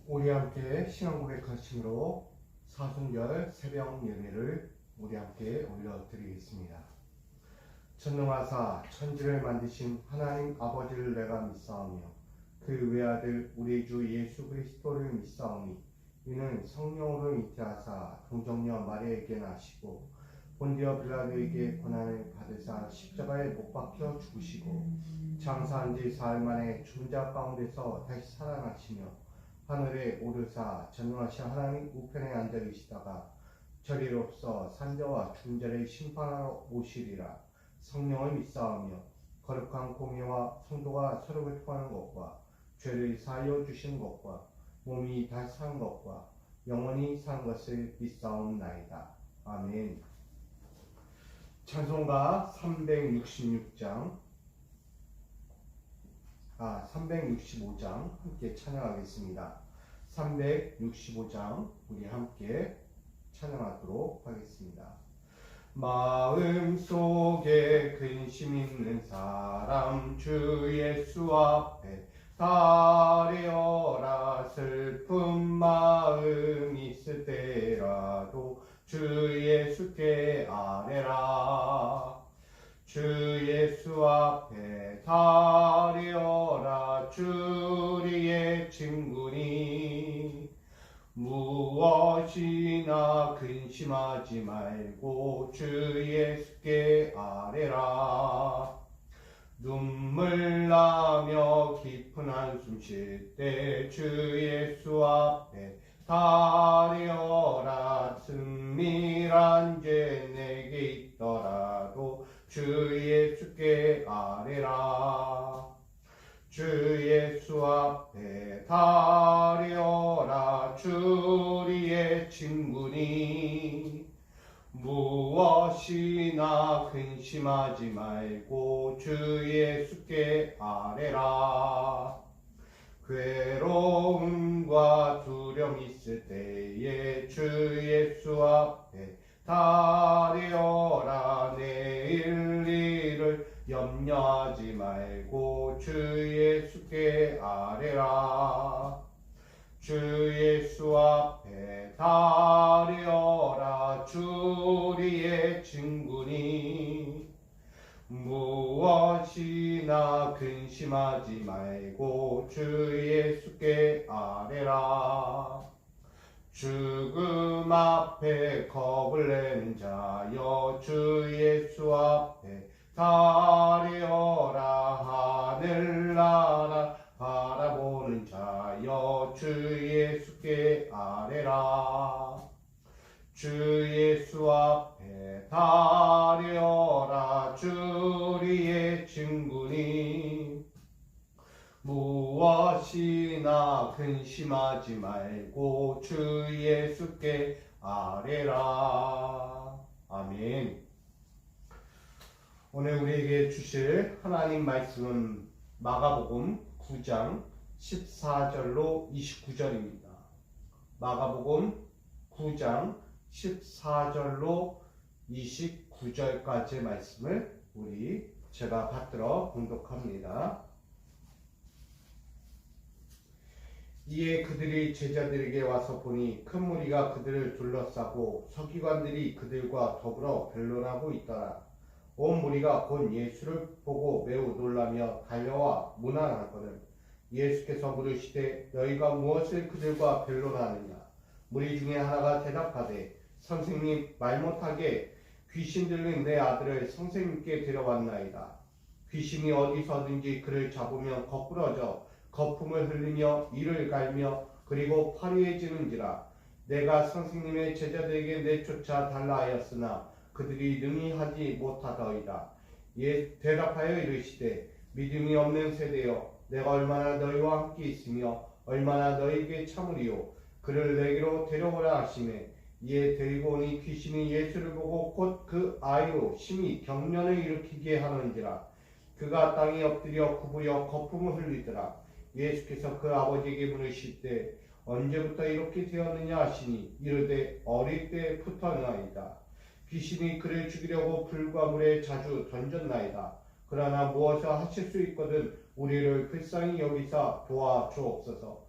우리 함께 신앙 고백하심으로 사순절 새벽 예배를 우리 함께 올려드리겠습니다. 전능하사 천지를 만드신 하나님 아버지를 내가 믿사오며 그 외아들 우리 주 예수 그리스도를 믿사오니 이는 성령으로 잉태하사 동정녀 마리아에게 나시고 본디오 빌라도에게 고난을 받으사 십자가에 못 박혀 죽으시고 장사한 지 사흘 만에 죽은 자 가운데서 다시 살아나시며 하늘에 오르사 전능하신 하나님 우편에 앉아 계시다가 저리로서 산자와 죽은 자를 심판하러 오시리라. 성령을 믿사오며 거룩한 공예와 성도가 서로 교통하는 것과 죄를 사하여 주시는 것과 몸이 다시 사는 것과 영원히 사는 것을 믿사옵나이다. 아멘. 찬송가 365장 함께 찬양하겠습니다. 365장 우리 함께 찬양하도록 하겠습니다. 마음속에 근심 있는 사람 주 예수 앞에 다리어라. 슬픈 마음 있을 때라도 주 예수께 아뢰라. 주 예수 앞에 다리어라. 주리의 친구니 무엇이나 근심하지 말고 주 예수께 아뢰라. 눈물 나며 깊은 한숨 쉴 때 주 예수 앞에 다리어라. 은밀한 죄 내게 있더라도 주 예수께 아뢰라. 주 예수 앞에 다리어라. 주리의 친구니 무엇이나 근심하지 말고 주 예수께 아뢰라. 괴로움과 두려움 있을 때에 주 예수 앞에 다리어라. 내일 일을 염려하지 말고 주 예수께 아뢰라. 주 예수 앞에 다리어라. 주리의 친구니 무엇이나 근심하지 말고 주 예수께 아뢰라. 죽음 앞에 겁을 내는 자여 주 예수 앞에 다리어라. 하늘나라 바라보는 자여 주 예수께 아뢰라. 주 예수 앞에 다리어라. 주리의 친구니 무엇이나 근심하지 말고 주 예수께 아뢰라. 아멘. 오늘 우리에게 주실 하나님 말씀은 마가복음 9장 14절로 29절입니다. 마가복음 9장 14절로 29절까지의 말씀을 제가 받들어 봉독합니다. 이에 그들이 제자들에게 와서 보니 큰 무리가 그들을 둘러싸고 서기관들이 그들과 더불어 변론하고 있더라. 온 무리가 곧 예수를 보고 매우 놀라며 달려와 문안하거든 예수께서 물으시되 너희가 무엇을 그들과 변론하느냐. 무리 중에 하나가 대답하되 선생님, 말 못하게 귀신 들린 내 아들을 선생님께 데려왔나이다. 귀신이 어디서든지 그를 잡으면 거꾸러져 거품을 흘리며 이를 갈며 그리고 파리해지는지라. 내가 선생님의 제자들에게 내쫓아 달라 하였으나 그들이 능히 하지 못하더이다. 대답하여 이르시되 믿음이 없는 세대여, 내가 얼마나 너희와 함께 있으며 얼마나 너희에게 참으리요. 그를 내게로 데려오라 하시매 이에 데리고 오니 귀신이 예수를 보고 곧 그 아이로 심히 경련을 일으키게 하는지라. 그가 땅에 엎드려 굽으여 거품을 흘리더라. 예수께서 그 아버지에게 물으실 때 언제부터 이렇게 되었느냐 하시니 이르되 어릴 때부터나이다. 귀신이 그를 죽이려고 불과 물에 자주 던졌나이다. 그러나 무엇을 하실 수 있거든 우리를 불쌍히 여기사 도와주옵소서.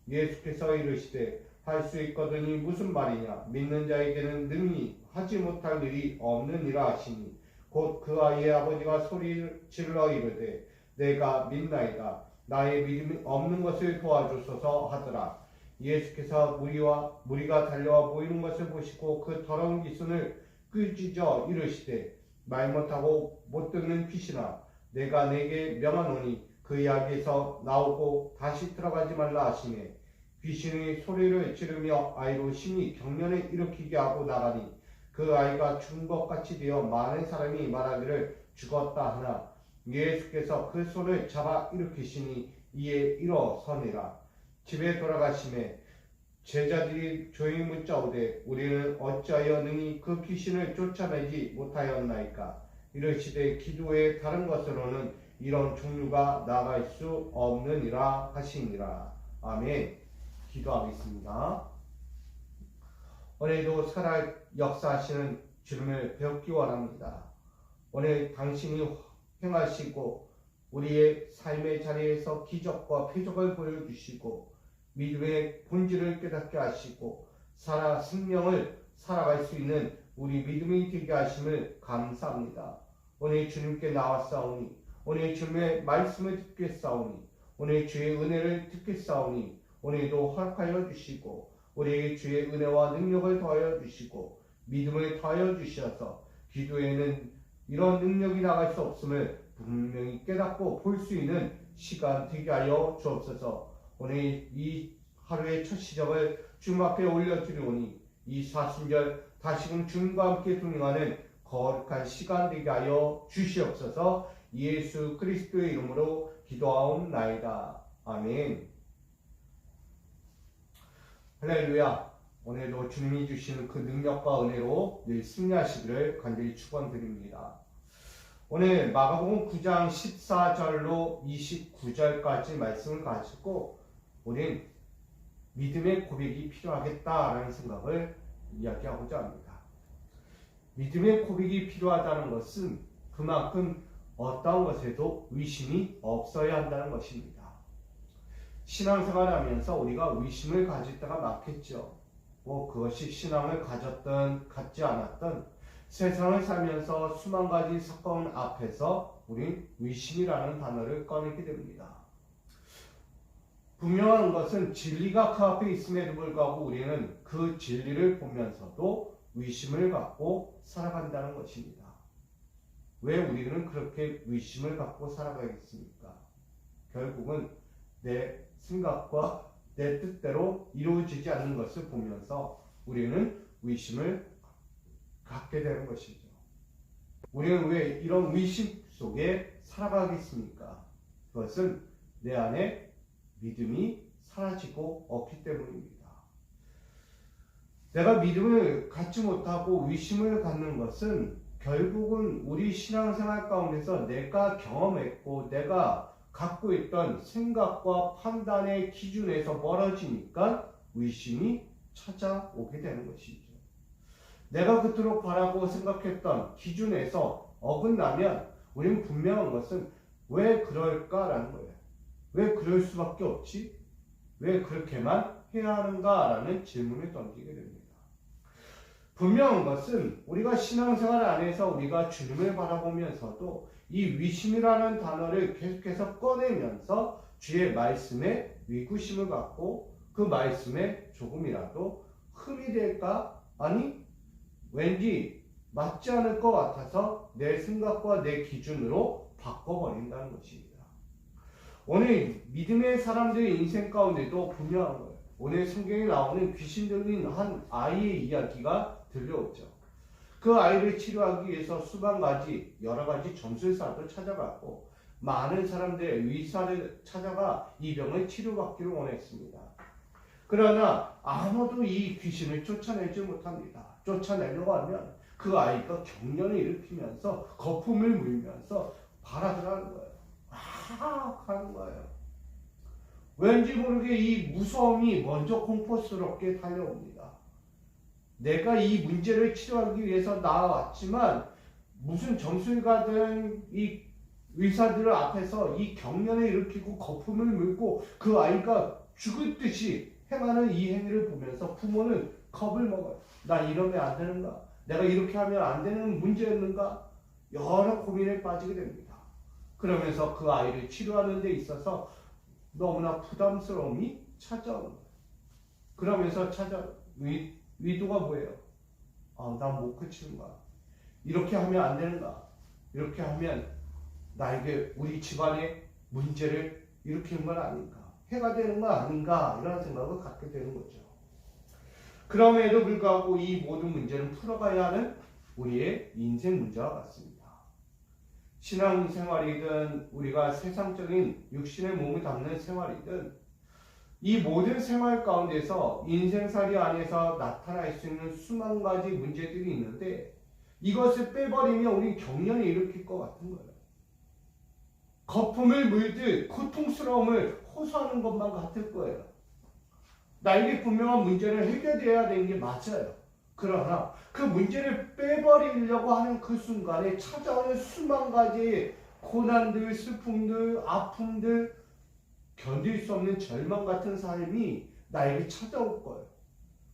예수께서 이르시되 할 수 있거든이 무슨 말이냐 믿는 자에게는 능히 하지 못할 일이 없느니라 하시니 곧 그 아이의 아버지가 소리질러 이르되 내가 믿나이다 나의 믿음이 없는 것을 도와주소서 하더라. 예수께서 무리가 달려와 모이는 것을 보시고 그 더러운 기순을 끄짖어 이르시되 말 못하고 못 듣는 귀신아 내가 내게 명하노니 그 이야기에서 나오고 다시 들어가지 말라 하시매 귀신이 소리를 지르며 아이로 심히 경련을 일으키게 하고 나가니 그 아이가 죽은 것 같이 되어 많은 사람이 말하기를 죽었다 하나 예수께서 그 손을 잡아 일으키시니 이에 일어서니라. 집에 돌아가심에 제자들이 조용히 묻자오되 우리는 어찌하여 능히 그 귀신을 쫓아내지 못하였나이까. 이르시되 기도의 다른 것으로는 이런 종류가 나갈 수 없느니라 하시니라. 아멘. 기도하겠습니다. 오늘도 살아 역사하시는 주님을 배우기 원합니다. 오늘 당신이 행하시고 우리의 삶의 자리에서 기적과 표적을 보여주시고 믿음의 본질을 깨닫게 하시고 생명을 살아갈 수 있는 우리 믿음이 되게 하심을 감사합니다. 오늘 주님께 나왔사오니 오늘 주님의 말씀을 듣겠사오니 오늘 주의 은혜를 듣겠사오니 오늘도 허락하여 주시고 우리에게 주의 은혜와 능력을 더하여 주시고 믿음을 더하여 주셔서 기도에는 이런 능력이 나갈 수 없음을 분명히 깨닫고 볼 수 있는 시간 되게 하여 주옵소서. 오늘 이 하루의 첫 시작을 주님 앞에 올려드리오니 이 사순절 다시금 주님과 함께 동행하는 거룩한 시간 되게 하여 주시옵소서. 예수 그리스도의 이름으로 기도하옵나이다. 아멘. 할렐루야. 오늘도 주님이 주시는 그 능력과 은혜로 늘 승리하시기를 간절히 축원드립니다. 오늘 마가복음 9장 14절로 29절까지 말씀을 가지고 우린 믿음의 고백이 필요하겠다라는 생각을 이야기하고자 합니다. 믿음의 고백이 필요하다는 것은 그만큼 어떠한 것에도 의심이 없어야 한다는 것입니다. 신앙생활을 하면서 우리가 의심을 가질 때가 많겠죠. 그것이 신앙을 가졌든 갖지 않았든 세상을 살면서 수만 가지 사건 앞에서 우린 의심이라는 단어를 꺼내게 됩니다. 분명한 것은 진리가 그 앞에 있음에도 불구하고 우리는 그 진리를 보면서도 의심을 갖고 살아간다는 것입니다. 왜 우리는 그렇게 의심을 갖고 살아가겠습니까? 결국은 내 생각과 내 뜻대로 이루어지지 않는 것을 보면서 우리는 의심을 갖게 되는 것이죠. 우리는 왜 이런 의심 속에 살아가겠습니까? 그것은 내 안에 믿음이 사라지고 없기 때문입니다. 내가 믿음을 갖지 못하고 의심을 갖는 것은 결국은 우리 신앙생활 가운데서 내가 경험했고 내가 갖고 있던 생각과 판단의 기준에서 멀어지니까 의심이 찾아오게 되는 것이죠. 내가 그토록 바라고 생각했던 기준에서 어긋나면 우리는 분명한 것은 왜 그럴까라는 거예요. 왜 그럴 수밖에 없지? 왜 그렇게만 해야 하는가라는 질문을 던지게 됩니다. 분명한 것은 우리가 신앙생활 안에서 우리가 주님을 바라보면서도 이 의심이라는 단어를 계속해서 꺼내면서 주의 말씀에 위구심을 갖고 그 말씀에 조금이라도 흠이 될까? 아니 왠지 맞지 않을 것 같아서 내 생각과 내 기준으로 바꿔버린다는 것입니다. 오늘 믿음의 사람들의 인생 가운데도 분명한 거예요. 오늘 성경에 나오는 귀신 들린 한 아이의 이야기가 들려오죠. 그 아이를 치료하기 위해서 여러 가지 점술사도 찾아갔고 많은 사람들의 의사를 찾아가 이 병을 치료받기를 원했습니다. 그러나 아무도 이 귀신을 쫓아내지 못합니다. 쫓아내려고 하면 그 아이가 경련을 일으키면서 거품을 물면서 발악을 하는 거예요. 하는 거예요. 왠지 모르게 이 무서움이 먼저 공포스럽게 달려옵니다. 내가 이 문제를 치료하기 위해서 나왔지만 무슨 정술가든 이 의사들 앞에서 이 경련을 일으키고 거품을 물고 그 아이가 죽을 듯이 행하는 이 행위를 보면서 부모는 겁을 먹어요. 나 이러면 안 되는가? 내가 이렇게 하면 안 되는 문제였는가? 여러 고민에 빠지게 됩니다. 그러면서 그 아이를 치료하는 데 있어서 너무나 부담스러움이 찾아오는 거예요. 그러면서 위도가 뭐예요? 난 못 그치는가? 이렇게 하면 안 되는가? 이렇게 하면 나에게 우리 집안의 문제를 일으키는 건 아닌가? 해가 되는 건 아닌가? 이런 생각을 갖게 되는 거죠. 그럼에도 불구하고 이 모든 문제는 풀어가야 하는 우리의 인생 문제와 같습니다. 신앙생활이든 우리가 세상적인 육신의 몸을 담는 생활이든 이 모든 생활 가운데서 인생살이 안에서 나타날 수 있는 수만 가지 문제들이 있는데 이것을 빼버리면 우리 경련을 일으킬 것 같은 거예요. 거품을 물듯 고통스러움을 호소하는 것만 같을 거예요. 나에게 분명한 문제를 해결해야 되는 게 맞아요. 그러나 그 문제를 빼버리려고 하는 그 순간에 찾아오는 수만 가지 고난들, 슬픔들, 아픔들, 견딜 수 없는 절망 같은 삶이 나에게 찾아올 거예요.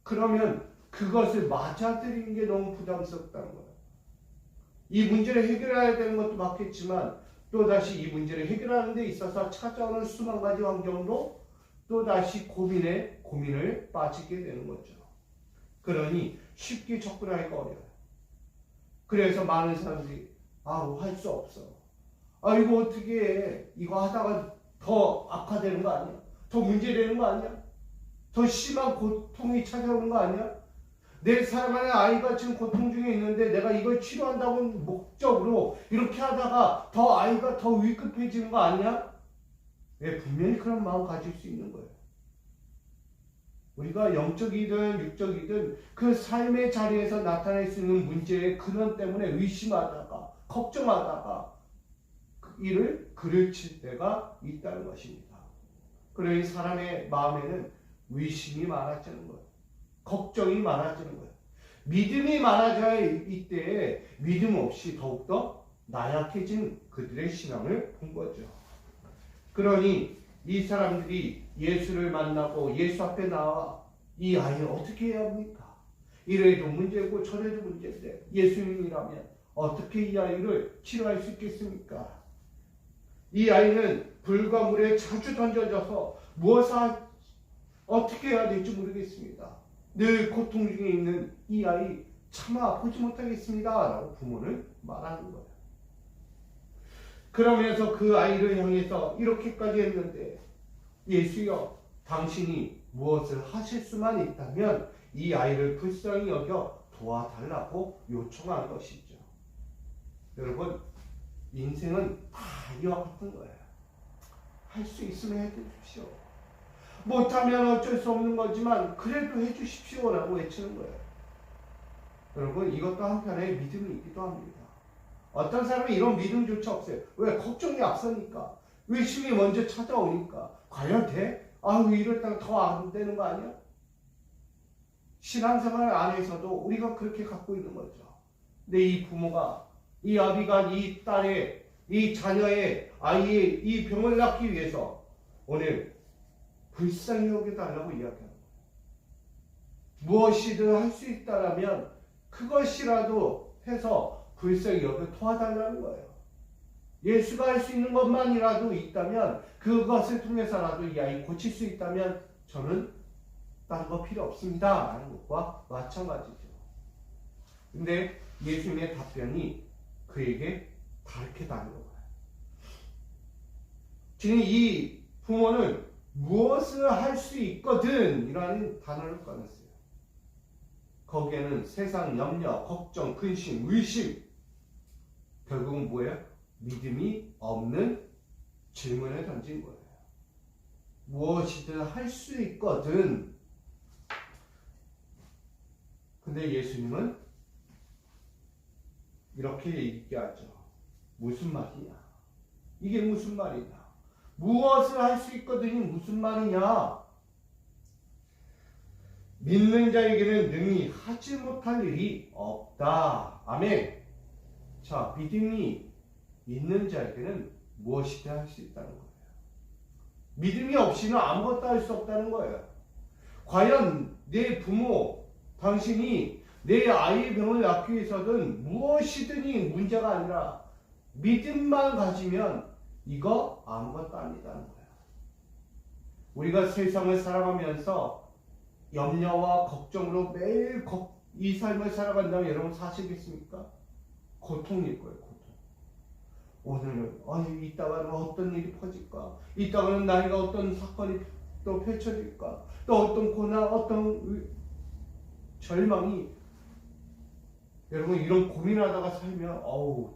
그러면 그것을 맞아들이는 게 너무 부담스럽다는 거예요. 이 문제를 해결해야 되는 것도 맞겠지만 또다시 이 문제를 해결하는 데 있어서 찾아오는 수만 가지 환경도 또다시 고민을 빠지게 되는 거죠. 그러니 쉽게 접근하기가 어려워요. 그래서 많은 사람들이 할 수 없어. 이거 어떻게 해. 이거 하다가 더 악화되는 거 아니야? 더 문제되는 거 아니야? 더 심한 고통이 찾아오는 거 아니야? 내 사랑하는 아이가 지금 고통 중에 있는데 내가 이걸 치료한다고 목적으로 이렇게 하다가 더 아이가 더 위급해지는 거 아니야? 분명히 그런 마음 가질 수 있는 거예요. 우리가 영적이든 육적이든 그 삶의 자리에서 나타날 수 있는 문제의 근원 때문에 의심하다가 걱정하다가 그 일을 그르칠 때가 있다는 것입니다. 그러니 사람의 마음에는 의심이 많아지는 거예요. 걱정이 많아지는 거예요. 믿음이 많아져야 이때에 믿음 없이 더욱더 나약해진 그들의 신앙을 본 거죠. 그러니 이 사람들이 예수를 만나고 예수 앞에 나와 이 아이를 어떻게 해야 합니까? 이래도 문제고 저래도 문제인데 예수님이라면 어떻게 이 아이를 치료할 수 있겠습니까? 이 아이는 불과 물에 자주 던져져서 어떻게 해야 될지 모르겠습니다. 늘 고통 중에 있는 이 아이 차마 보지 못하겠습니다. 라고 부모는 말하는 거예요. 그러면서 그 아이를 향해서 이렇게까지 했는데 예수여 당신이 무엇을 하실 수만 있다면 이 아이를 불쌍히 여겨 도와달라고 요청한 것이죠. 여러분 인생은 다 이와 같은 거예요. 할 수 있으면 해주십시오. 못하면 어쩔 수 없는 거지만 그래도 해주십시오 라고 외치는 거예요. 여러분 이것도 한편의 믿음이기도 합니다. 어떤 사람은 이런 믿음조차 없어요. 왜? 걱정이 앞서니까. 의심이 먼저 찾아오니까. 과연 돼? 이랬다가 더 안 되는 거 아니야? 신앙생활 안에서도 우리가 그렇게 갖고 있는 거죠. 근데 이 부모가, 이 아비가 이 딸의, 이 자녀의, 아이의 이 병을 낫기 위해서 오늘 불쌍히 여겨달라고 이야기하는 거예요. 무엇이든 할 수 있다라면 그것이라도 해서 불쌍히 여겨 도와달라는 거예요. 예수가 할 수 있는 것만이라도 있다면 그것을 통해서라도 이 아이 고칠 수 있다면 저는 다른 거 필요 없습니다 라는 것과 마찬가지죠. 근데 예수님의 답변이 그에게 다르게 다른 거예요. 지금 이 부모는 무엇을 할 수 있거든 이라는 단어를 꺼냈어요. 거기에는 세상 염려, 걱정, 근심, 의심, 결국은 뭐예요? 믿음이 없는 질문을 던진 거예요. 무엇이든 할 수 있거든. 근데 예수님은 이렇게 얘기하죠. 무슨 말이냐? 이게 무슨 말이냐? 무엇을 할 수 있거든이 무슨 말이냐? 믿는 자에게는 능히 하지 못할 일이 없다. 아멘. 자, 믿음이 있는 자에게는 무엇이든 할 수 있다는 거예요. 믿음이 없이는 아무것도 할 수 없다는 거예요. 과연 내 부모, 당신이 내 아이의 병을 낫기 위해서든 무엇이든지 문제가 아니라 믿음만 가지면 이거 아무것도 아니다는 거예요. 우리가 세상을 살아가면서 염려와 걱정으로 매일 이 삶을 살아간다면 여러분 사시겠습니까? 고통일 거예요. 고통. 오늘은 이따가는 어떤 일이 퍼질까? 이따가는 나이가 어떤 사건이 또 펼쳐질까? 또 어떤 고난, 어떤 절망이. 여러분 이런 고민하다가 살면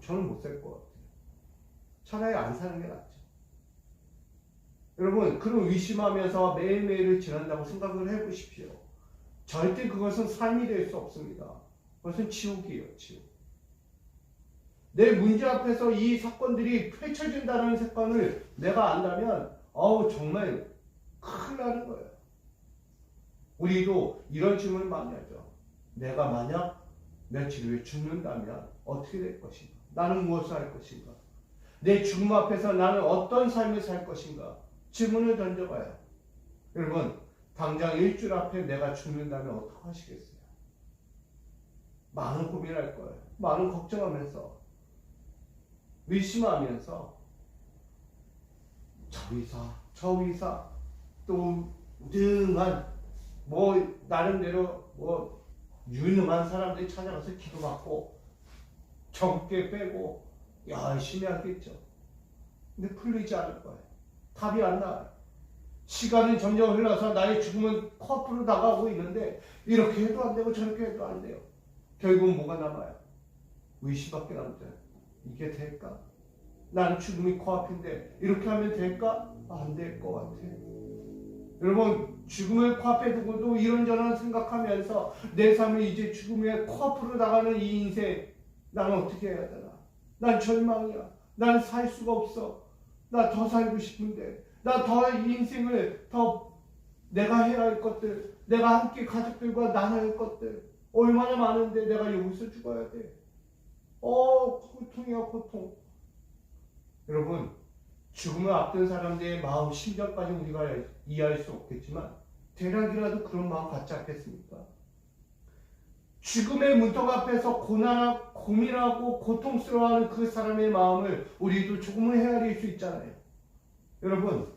저는 못 살 것 같아요. 차라리 안 사는 게 낫죠. 여러분 그런 의심하면서 매일매일을 지난다고 생각을 해보십시오. 절대 그것은 삶이 될 수 없습니다. 그것은 지옥이에요. 지옥. 내 문제 앞에서 이 사건들이 펼쳐진다는 사건을 내가 안다면 정말 큰일 나는 거예요. 우리도 이런 질문을 많이 하죠. 내가 만약 며칠 후에 죽는다면 어떻게 될 것인가? 나는 무엇을 할 것인가? 내 죽음 앞에서 나는 어떤 삶을 살 것인가? 질문을 던져봐요. 여러분 당장 일주일 앞에 내가 죽는다면 어떻게 하시겠어요? 많은 고민할 거예요. 많은 걱정하면서 의심하면서 저 의사 또 우등한 나름대로 유능한 사람들이 찾아가서 기도받고 적게 빼고 열심히 하겠죠. 근데 풀리지 않을 거예요. 답이 안 나와요. 시간은 점점 흘러서 나의 죽음은 코앞으로 다가오고 있는데 이렇게 해도 안 되고 저렇게 해도 안 돼요. 결국은 뭐가 남아요? 의심밖에 남죠. 이게 될까? 난 죽음이 코앞인데 이렇게 하면 될까? 안 될 것 같아요. 여러분 죽음을 코앞에 두고도 이런저런 생각하면서 내 삶이 이제 죽음의 코앞으로 나가는 이 인생 나는 어떻게 해야 되나? 난 절망이야. 난 살 수가 없어. 나 더 살고 싶은데 나 더 이 인생을 더 내가 해야 할 것들, 내가 함께 가족들과 나눠야 할 것들 얼마나 많은데 내가 여기서 죽어야 돼. 고통이야 고통. 여러분 죽음을 앞둔 사람들의 마음 심정까지 우리가 이해할 수 없겠지만 대략이라도 그런 마음 갖지 않겠습니까? 죽음의 문턱 앞에서 고민하고 고통스러워하는 그 사람의 마음을 우리도 조금은 헤아릴 수 있잖아요. 여러분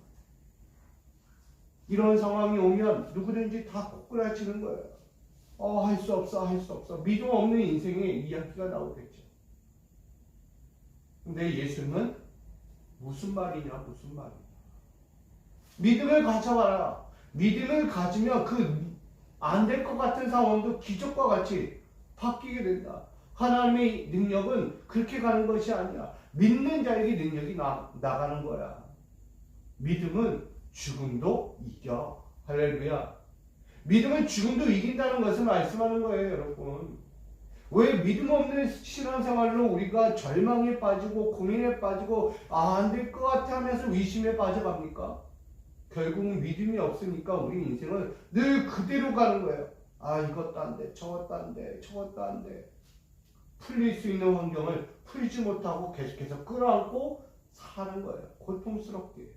이런 상황이 오면 누구든지 다 꼬꾸라치는 거예요. 할 수 없어 할 수 없어. 믿음 없는 인생의 이야기가 나오겠죠. 근데 예수님은 무슨 말이냐. 믿음을 가져와라. 믿음을 가지면 그 안 될 것 같은 상황도 기적과 같이 바뀌게 된다. 하나님의 능력은 그렇게 가는 것이 아니야. 믿는 자에게 능력이 나가는 거야. 믿음은 죽음도 이겨. 할렐루야. 믿음은 죽음도 이긴다는 것을 말씀하는 거예요, 여러분. 왜 믿음 없는 신앙생활로 우리가 절망에 빠지고 고민에 빠지고 안 될 것 같아 하면서 의심에 빠져갑니까? 결국은 믿음이 없으니까 우리 인생은 늘 그대로 가는 거예요. 이것도 안 돼, 저것도 안 돼, 저것도 안 돼. 풀릴 수 있는 환경을 풀지 못하고 계속해서 끌어안고 사는 거예요. 고통스럽게.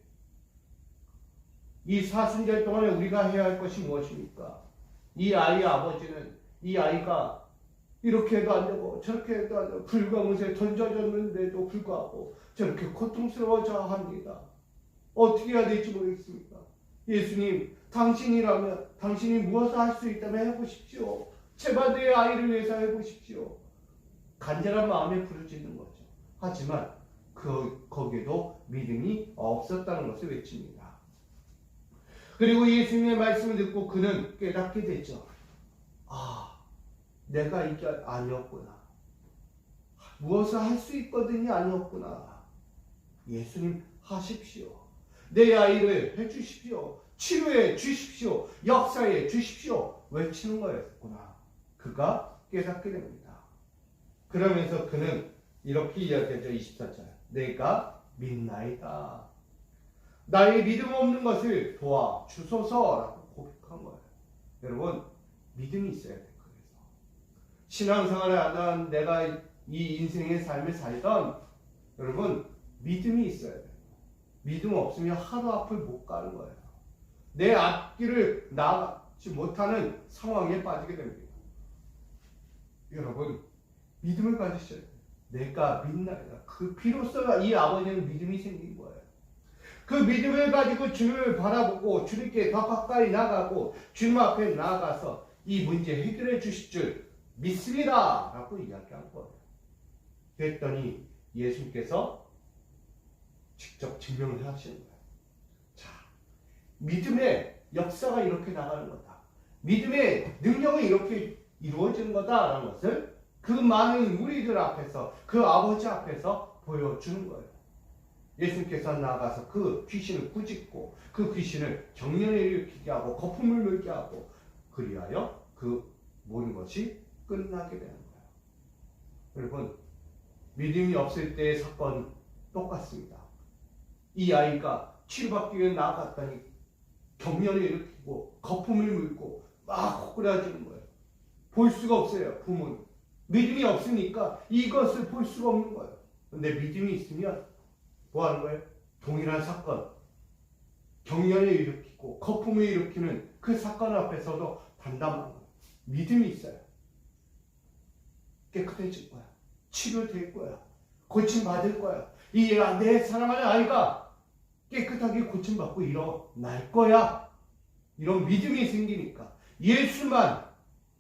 이 사순절 동안에 우리가 해야 할 것이 무엇입니까? 이 아이의 아버지는 이 아이가 이렇게 해도 안 되고 저렇게 해도 안 되고 불가문에 던져졌는데도 불구하고 저렇게 고통스러워져 합니다. 어떻게 해야 될지 모르겠습니다. 예수님, 당신이라면 당신이 무엇을 할 수 있다면 해보십시오. 제발 내 아이를 위해서 해보십시오. 간절한 마음에 부르짖는 거죠. 하지만 거기에도 믿음이 없었다는 것을 외칩니다. 그리고 예수님의 말씀을 듣고 그는 깨닫게 되죠. 내가 이게 아니었구나. 무엇을 할 수 있거든이 아니었구나. 예수님 하십시오. 내 아이를 해주십시오. 치료해 주십시오. 역사해 주십시오. 외치는 거였구나. 그가 깨닫게 됩니다. 그러면서 그는 이렇게 이야기하죠. 24절. 내가 믿나이다. 나의 믿음 없는 것을 도와주소서라고 고백한 거예요. 여러분 믿음이 있어야 돼요. 그래서 신앙생활을 하던 내가 이 인생의 삶을 살던 여러분 믿음이 있어야 돼요. 믿음 없으면 하루 앞을 못 가는 거예요. 내 앞길을 나가지 못하는 상황에 빠지게 됩니다. 여러분, 믿음을 가지셔야 돼요. 내가 믿나이다. 그 비로소 이 아버지는 믿음이 생긴 거예요. 그 믿음을 가지고 주님을 바라보고 주님께 더 가까이 나가고 주님 앞에 나아가서 이 문제 해결해 주실 줄 믿습니다 라고 이야기한 거예요. 그랬더니 예수님께서 직접 증명을 하시는 거예요. 자, 믿음의 역사가 이렇게 나가는 거다. 믿음의 능력은 이렇게 이루어지는 거다라는 것을 그 많은 무리들 앞에서 그 아버지 앞에서 보여주는 거예요. 예수님께서 나아가서 그 귀신을 꾸짖고 그 귀신을 경련을 일으키게 하고 거품을 물게 하고 그리하여 그 모든 것이 끝나게 되는 거예요. 여러분, 믿음이 없을 때의 사건 똑같습니다. 이 아이가 치료받기 위해 나아갔더니 경련을 일으키고 거품을 물고 막 호꾸라지는 거예요. 볼 수가 없어요. 부모는 믿음이 없으니까 이것을 볼 수가 없는 거예요. 근데 믿음이 있으면 뭐 하는 거예요? 동일한 사건, 경련을 일으키고 거품을 일으키는 그 사건 앞에서도 담담한 거예요. 믿음이 있어요. 깨끗해질 거야. 치료될 거야. 고침받을 거야. 이 내 사랑하는 아이가 깨끗하게 고침받고 일어날 거야. 이런 믿음이 생기니까 예수만,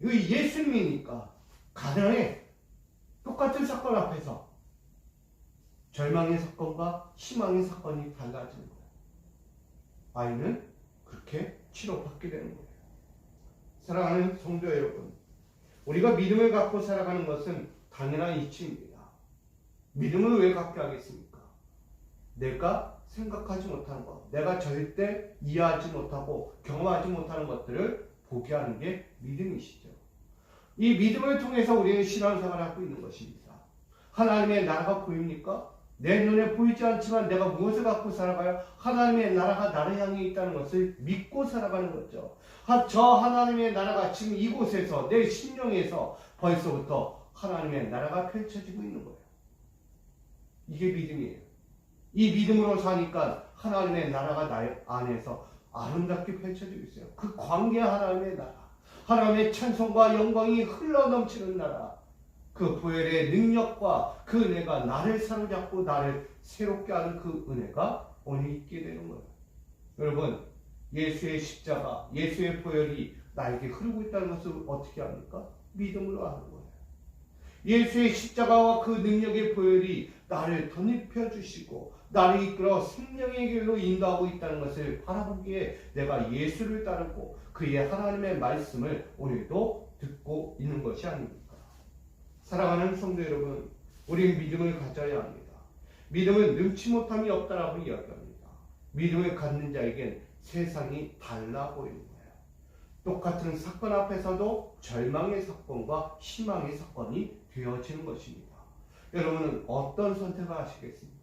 예수님이니까 가능해. 똑같은 사건 앞에서 절망의 사건과 희망의 사건이 달라지는 거예요. 아이는 그렇게 치료받게 되는 거예요. 사랑하는 성도 여러분, 우리가 믿음을 갖고 살아가는 것은 당연한 이치입니다. 믿음을 왜 갖게 하겠습니까? 내가 생각하지 못하는 것, 내가 절대 이해하지 못하고 경험하지 못하는 것들을 보게 하는 게 믿음이시죠. 이 믿음을 통해서 우리는 신앙생활을 하고 있는 것입니다. 하나님의 나라가 보입니까? 내 눈에 보이지 않지만 내가 무엇을 갖고 살아가요? 하나님의 나라가 나를 향해 있다는 것을 믿고 살아가는 거죠. 저 하나님의 나라가 지금 이곳에서 내 심령에서 벌써부터 하나님의 나라가 펼쳐지고 있는 거예요. 이게 믿음이에요. 이 믿음으로 사니까 하나님의 나라가 나의 안에서 아름답게 펼쳐지고 있어요. 그 광대 하나님의 나라, 하나님의 찬송과 영광이 흘러넘치는 나라, 그 보혈의 능력과 그 은혜가 나를 사로잡고 나를 새롭게 하는 그 은혜가 오늘 있게 되는 거예요. 여러분, 예수의 십자가, 예수의 보혈이 나에게 흐르고 있다는 것을 어떻게 합니까? 믿음으로 하는 거예요. 예수의 십자가와 그 능력의 보혈이 나를 덧입혀 주시고 나를 이끌어 생명의 길로 인도하고 있다는 것을 바라보기에 내가 예수를 따르고 그의 하나님의 말씀을 오늘도 듣고 있는 것이 아닙니까? 사랑하는 성도 여러분, 우리는 믿음을 가져야 합니다. 믿음은 능치 못함이 없다라고 이야기합니다. 믿음을 갖는 자에겐 세상이 달라 보이는 거예요. 똑같은 사건 앞에서도 절망의 사건과 희망의 사건이 되어지는 것입니다. 여러분은 어떤 선택을 하시겠습니까?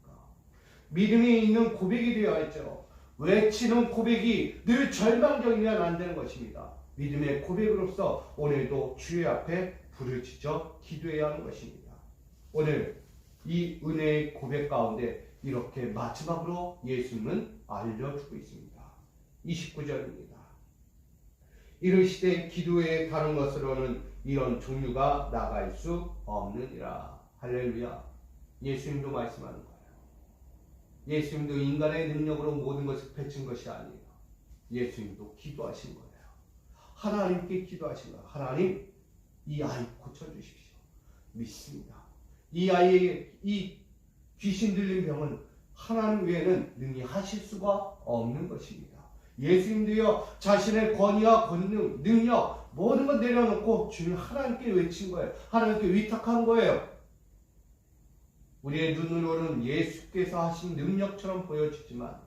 믿음이 있는 고백이 되어야죠. 외치는 고백이 늘 절망적이면 안 되는 것입니다. 믿음의 고백으로서 오늘도 주의 앞에 부르짖어 기도해야 하는 것입니다. 오늘 이 은혜의 고백 가운데 이렇게 마지막으로 예수님은 알려주고 있습니다. 29절입니다. 이르시되 기도에 다른 것으로는 이런 종류가 나갈 수 없느니라. 할렐루야. 예수님도 말씀하는 거예요. 예수님도 인간의 능력으로 모든 것을 펼친 것이 아니에요. 예수님도 기도하신 거예요. 하나님께 기도하신 거예요. 하나님, 이 아이 고쳐주십시오. 믿습니다. 이 아이의 이 귀신 들린 병은 하나님 외에는 능히 하실 수가 없는 것입니다. 예수님도요, 자신의 권위와 권능, 능력 모든 것 내려놓고 주님 하나님께 외친 거예요. 하나님께 위탁한 거예요. 우리의 눈으로는 예수께서 하신 능력처럼 보여지지만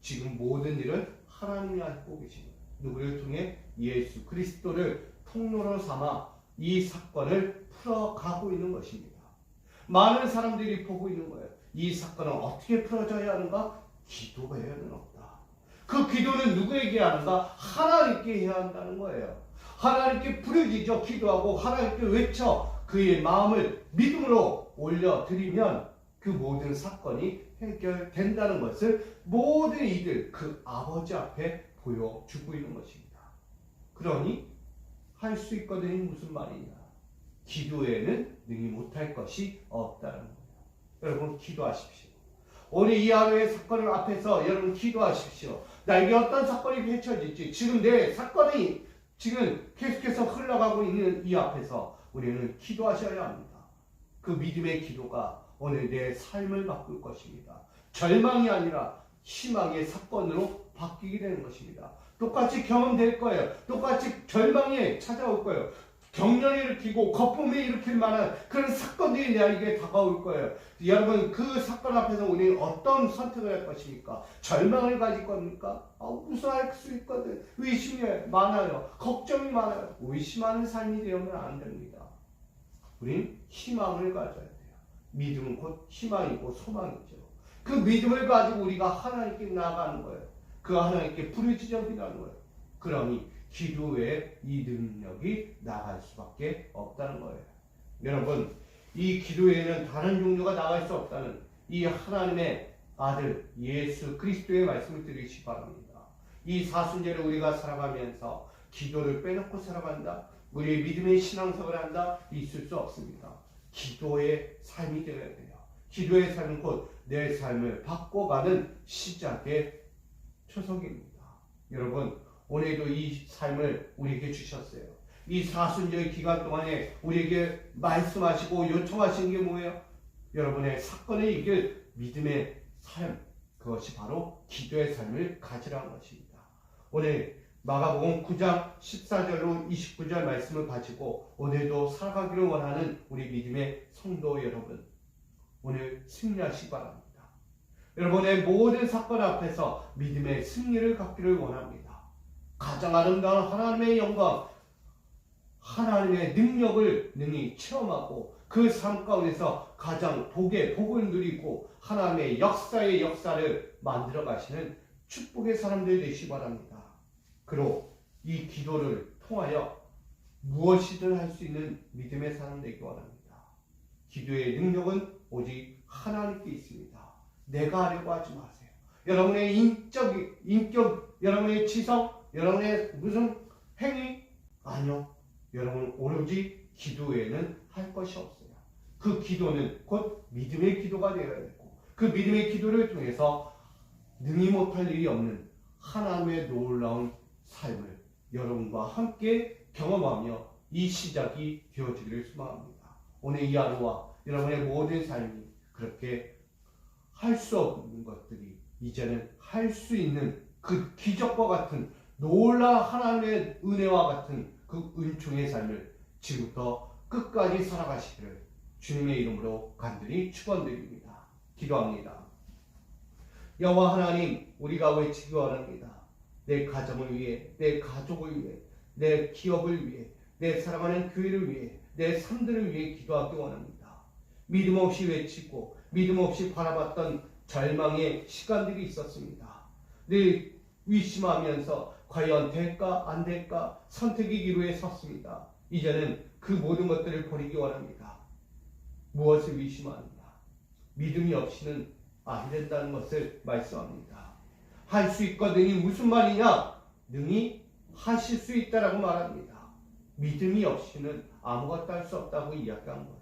지금 모든 일은 하나님이 하고 계신 거예요. 누구를 통해? 예수 그리스도를 통로로 삼아 이 사건을 풀어가고 있는 것입니다. 많은 사람들이 보고 있는 거예요. 이 사건은 어떻게 풀어져야 하는가? 기도 외에는 없다. 그 기도는 누구에게 하는가? 하나님께 해야 한다는 거예요. 하나님께 부르짖어 기도하고 하나님께 외쳐 그의 마음을 믿음으로 올려드리면 그 모든 사건이 해결된다는 것을 모든 이들 그 아버지 앞에 보여주고 있는 것입니다. 그러니 할 수 있거든요. 무슨 말이냐? 기도에는 능히 못할 것이 없다는 거예요. 여러분 기도하십시오. 오늘 이 하루의 사건을 앞에서 여러분 기도하십시오. 나에게 어떤 사건이 펼쳐질지 지금 내 사건이 지금 계속해서 흘러가고 있는 이 앞에서 우리는 기도하셔야 합니다. 그 믿음의 기도가 오늘 내 삶을 바꿀 것입니다. 절망이 아니라 희망의 사건으로 바뀌게 되는 것입니다. 똑같이 경험될 거예요. 똑같이 절망이 찾아올 거예요. 경련을 일으키고 거품을 일으킬 만한 그런 사건들이 나에게 다가올 거예요. 여러분 그 사건 앞에서 우리는 어떤 선택을 할 것입니까? 절망을 가질 겁니까? 무서워할 수 있거든. 의심이 많아요. 걱정이 많아요. 의심하는 삶이 되면 안 됩니다. 우리는 희망을 가져야 돼요. 믿음은 곧 희망이고 소망이죠. 그 믿음을 가지고 우리가 하나님께 나아가는 거예요. 그 하나님께 부르짖어드리는 거예요. 그러니 기도 외에 이 능력이 나갈 수밖에 없다는 거예요. 여러분 이 기도에는 다른 종류가 나갈 수 없다는 이 하나님의 아들 예수 그리스도의 말씀을 드리시기 바랍니다. 이 사순절을 우리가 살아가면서 기도를 빼놓고 살아간다. 우리의 믿음의 신앙생활을 한다. 있을 수 없습니다. 기도의 삶이 되어야 돼요. 기도의 삶은 곧 내 삶을 바꿔가는 시작의 초석입니다. 여러분 오늘도 이 삶을 우리에게 주셨어요. 이 사순절 기간 동안에 우리에게 말씀하시고 요청하신 게 뭐예요? 여러분의 사건을 이길 믿음의 삶, 그것이 바로 기도의 삶을 가지라는 것입니다. 오늘 마가복음 9장 14절로 29절 말씀을 가지고 오늘도 살아가기를 원하는 우리 믿음의 성도 여러분, 오늘 승리하시기 바랍니다. 여러분의 모든 사건 앞에서 믿음의 승리를 갖기를 원합니다. 가장 아름다운 하나님의 영광, 하나님의 능력을 능히 체험하고 그 삶 가운데서 가장 복을 누리고 하나님의 역사의 역사를 만들어 가시는 축복의 사람들이 되시기 바랍니다. 그리고 이 기도를 통하여 무엇이든 할 수 있는 믿음의 사람 되기 원합니다. 기도의 능력은 오직 하나님께 있습니다. 내가 하려고 하지 마세요. 여러분의 인격, 여러분의 지성, 여러분의 무슨 행위? 아니요. 여러분 오로지 기도 외에는 할 것이 없어요. 그 기도는 곧 믿음의 기도가 되어야 되고 그 믿음의 기도를 통해서 능히 못할 일이 없는 하나님의 놀라운 삶을 여러분과 함께 경험하며 이 시작이 되어지기를 소망합니다. 오늘 이 하루와 여러분의 모든 삶이 그렇게 할 수 없는 것들이 이제는 할 수 있는 그 기적과 같은 놀라운 하나님의 은혜와 같은 그 은총의 삶을 지금부터 끝까지 살아가시기를 주님의 이름으로 간절히 축원드립니다. 기도합니다. 여호와 하나님, 우리가 외치기 원합니다. 내 가정을 위해, 내 가족을 위해, 내 기업을 위해, 내 사랑하는 교회를 위해, 내 삶들을 위해 기도하기 원합니다. 믿음 없이 외치고 믿음 없이 바라봤던 절망의 시간들이 있었습니다. 늘 의심하면서 과연 될까 안 될까 선택의 기로에 섰습니다. 이제는 그 모든 것들을 버리기 원합니다. 무엇을 의심하느냐? 믿음이 없이는 안 된다는 것을 말씀합니다. 할 수 있거든이 무슨 말이냐? 능히 하실 수 있다라고 말합니다. 믿음이 없이는 아무것도 할 수 없다고 이야기한 거예요.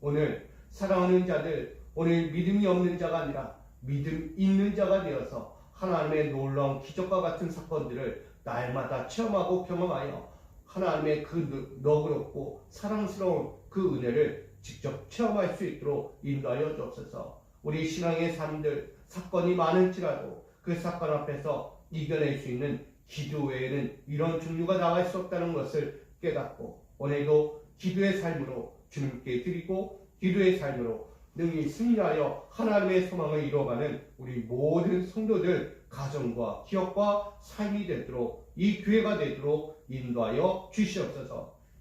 오늘 사랑하는 자들, 오늘 믿음이 없는 자가 아니라 믿음 있는 자가 되어서 하나님의 놀라운 기적과 같은 사건들을 날마다 체험하고 경험하여 하나님의 그 너그럽고 사랑스러운 그 은혜를 직접 체험할 수 있도록 인도하여 주옵소서. 우리 신앙의 삶들, 사건이 많을지라도 그 사건 앞에서 이겨낼 수 있는 기도 외에는 이런 종류가 나갈 수 없다는 것을 깨닫고 오늘도 기도의 삶으로 주님께 드리고 기도의 삶으로 능히 승리하여 하나님의 소망을 이루어가는 우리 모든 성도들 가정과 기업과 삶이 되도록 이 교회가 되도록 인도하여 주시옵소서.